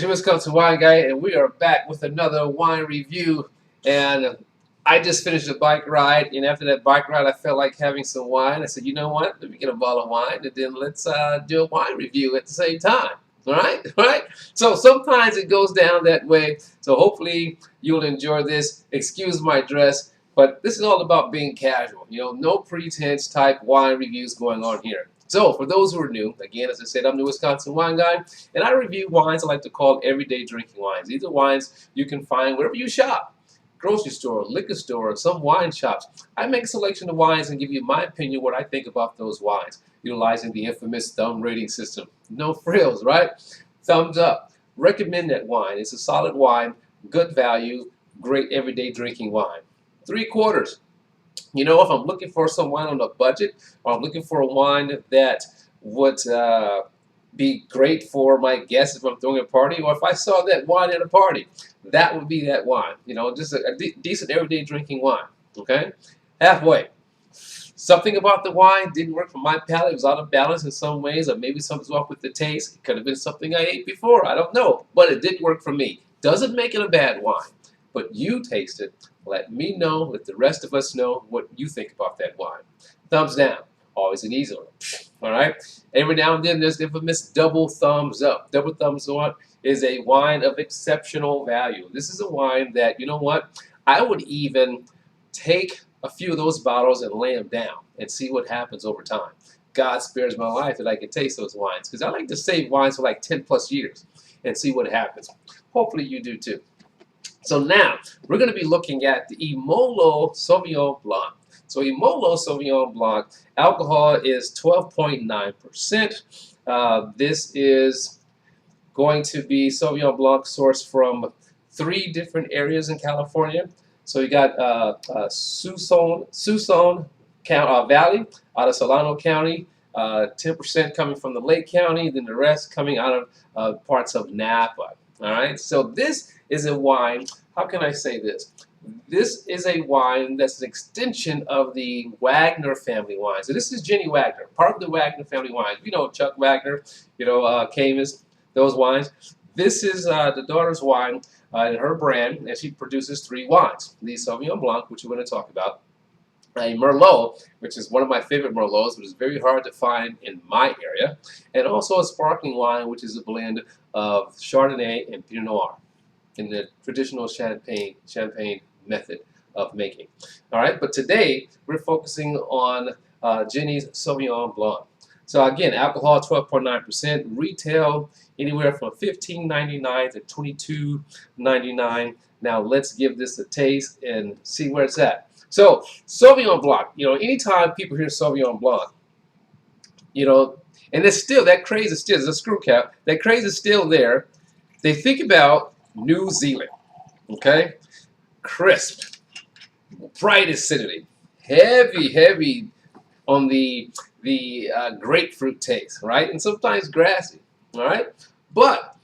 Here's your Wisconsin Wine Guy, and we are back with another wine review. And I just finished a bike ride, and after that bike ride, I felt like having some wine. I said, you know what? Let me get a bottle of wine, and then let's do a wine review at the same time. All right, all right. So sometimes it goes down that way. So hopefully you'll enjoy this. Excuse my dress, but this is all about being casual. You know, no pretense type wine reviews going on here. So, for those who are new, again, as I said, I'm the Wisconsin Wine Guy, and I review wines I like to call everyday drinking wines. These are wines you can find wherever you shop, grocery store, liquor store, some wine shops. I make a selection of wines and give you my opinion, what I think about those wines, utilizing the infamous thumb rating system. No frills, right? Thumbs up. Recommend that wine. It's a solid wine, good value, great everyday drinking wine. 3/4. You know, if I'm looking for some wine on a budget, or I'm looking for a wine that would be great for my guests if I'm throwing a party, or if I saw that wine at a party, that would be that wine. You know, just a decent everyday drinking wine. Okay? Halfway. Something about the wine didn't work for my palate. It was out of balance in some ways, or maybe something's off with the taste. It could have been something I ate before. I don't know. But it didn't work for me. Doesn't make it a bad wine. But you taste it. Let me know, let the rest of us know what you think about that wine. Thumbs down, always an easy one. All right? Every now and then there's the infamous double thumbs up. Double thumbs up is a wine of exceptional value. This is a wine that, you know what, I would even take a few of those bottles and lay them down and see what happens over time. God spares my life that I can taste those wines, because I like to save wines for like 10 plus years and see what happens. Hopefully you do too. So now, we're going to be looking at the Emmolo Sauvignon Blanc. So Emmolo Sauvignon Blanc, alcohol is 12.9%. This is going to be Sauvignon Blanc sourced from 3 different areas in California. So you got Suisun Valley out of Solano County, 10% coming from the Lake County, then the rest coming out of parts of Napa. All right, so this is a wine, how can I say this? This is a wine that's an extension of the Wagner family wines. So this is Jenny Wagner, part of the Wagner family wines. You know, Chuck Wagner, you know, Camus, those wines. This is the daughter's wine in her brand, and she produces 3 wines. The Sauvignon Blanc, which we're going to talk about, a Merlot, which is one of my favorite Merlots, which is very hard to find in my area, and also a sparkling wine, which is a blend of Chardonnay and Pinot Noir in the traditional champagne method of making. All right, but today we're focusing on Jenny's Sauvignon Blanc. So again, alcohol 12.9%, retail anywhere from $15.99 to $22.99. Now let's give this a taste and see where it's at. So, Sauvignon Blanc, you know, anytime people hear Sauvignon Blanc, you know, and it's still, that craze is still, there's a screw cap, that craze is still there. They think about New Zealand, okay? Crisp, bright acidity, heavy on the grapefruit taste, right? And sometimes grassy, all right? But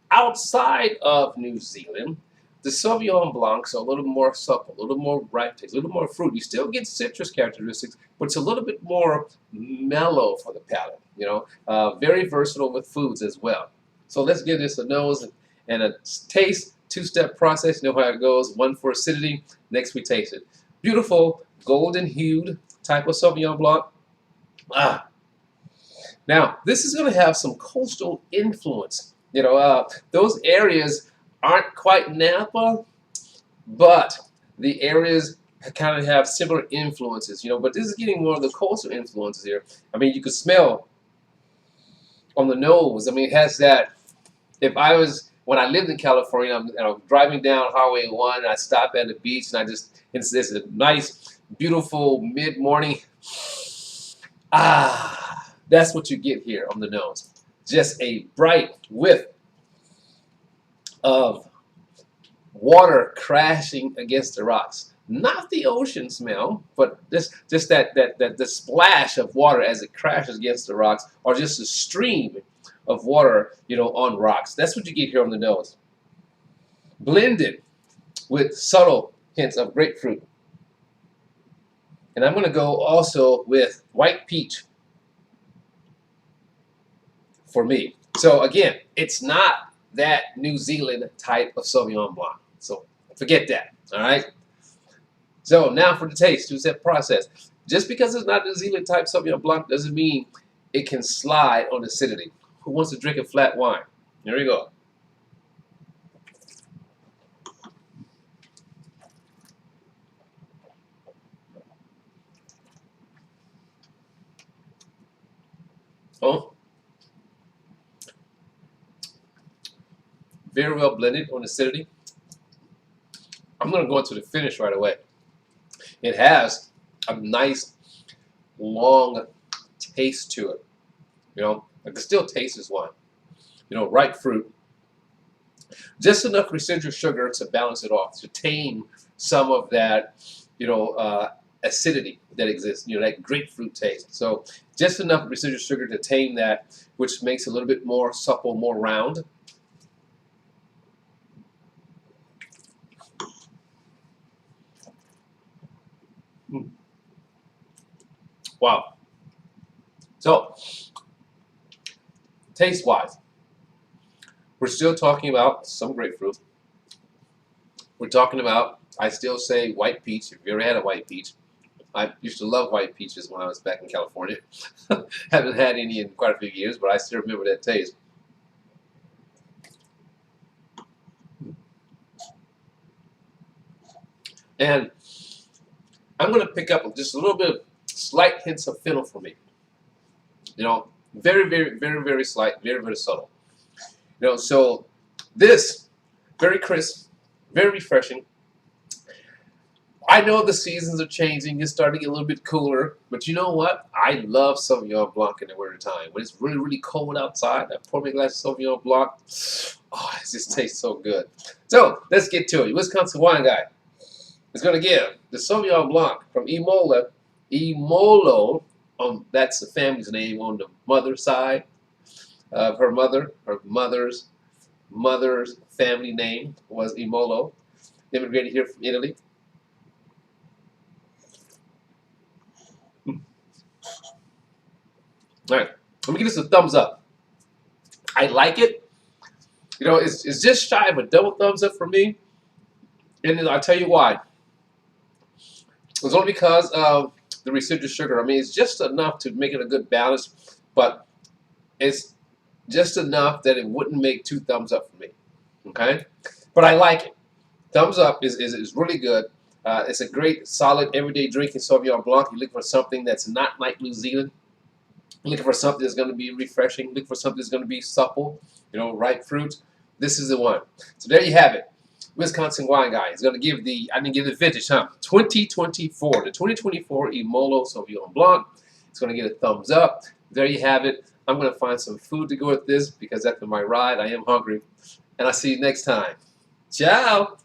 outside of New Zealand, the Sauvignon Blancs are a little more supple, a little more ripe taste, a little more fruit. You still get citrus characteristics, but it's a little bit more mellow for the palate. You know, very versatile with foods as well. So let's give this a nose and a taste. 2-step process. You know how it goes. 1 for acidity. Next we taste it. Beautiful golden hued type of Sauvignon Blanc. Now this is going to have some coastal influence. You know, those areas aren't quite Napa, but the areas kind of have similar influences, you know, but this is getting more of the coastal influences here. I mean, you could smell on the nose. I mean, it has that, when I lived in California, I'm driving down Highway 1, and I stop at the beach, and it's this nice, beautiful mid-morning, that's what you get here on the nose. Just a bright whiff of water crashing against the rocks. Not the ocean smell, but just that the splash of water as it crashes against the rocks, or just a stream of water, you know, on rocks. That's what you get here on the nose. Blended with subtle hints of grapefruit. And I'm going to go also with white peach for me. So again, it's not that New Zealand type of Sauvignon Blanc. So forget that, all right? So now for the taste, two-step process. Just because it's not New Zealand type Sauvignon Blanc doesn't mean it can slide on acidity. Who wants to drink a flat wine? Here we go. Oh, very well blended on acidity. I'm going to go into the finish right away. It has a nice, long taste to it. You know, I can still taste this wine. You know, ripe fruit. Just enough residual sugar to balance it off, to tame some of that, you know, acidity that exists, you know, that grapefruit taste. So just enough residual sugar to tame that, which makes it a little bit more supple, more round. Wow. So, taste-wise, we're still talking about some grapefruit. We're talking about, I still say white peach. If you ever had a white peach, I used to love white peaches when I was back in California. Haven't had any in quite a few years, but I still remember that taste. And I'm going to pick up just a little bit of slight hints of fennel for me. You know, very, very, very, very slight, very, very subtle. You know, so this, very crisp, very refreshing. I know the seasons are changing. It's starting to get a little bit cooler. But you know what? I love Sauvignon Blanc in the winter time. When it's really, really cold outside, I pour me a glass of Sauvignon Blanc. Oh, it just tastes so good. So, let's get to it. Wisconsin wine guy is going to give the Sauvignon Blanc from Emmolo. That's the family's name on the mother's side of her mother. Her mother's family name was Emmolo. Immigrated here from Italy. All right, let me give this a thumbs up. I like it. You know, it's just shy of a double thumbs up for me. And I'll tell you why. It's only because of the residual sugar. I mean, it's just enough to make it a good balance, but it's just enough that it wouldn't make two thumbs up for me. Okay? But I like it. Thumbs up is really good. It's a great, solid, everyday drinking Sauvignon Blanc. You look for something that's not like New Zealand. You're looking for something that's going to be refreshing. Looking for something that's going to be supple, you know, ripe fruit. This is the one. So there you have it. Wisconsin wine guy is going to give the, I didn't give the vintage, 2024. The 2024 Emmolo Sauvignon Blanc. It's going to get a thumbs up. There you have it. I'm going to find some food to go with this because after my ride, I am hungry. And I'll see you next time. Ciao.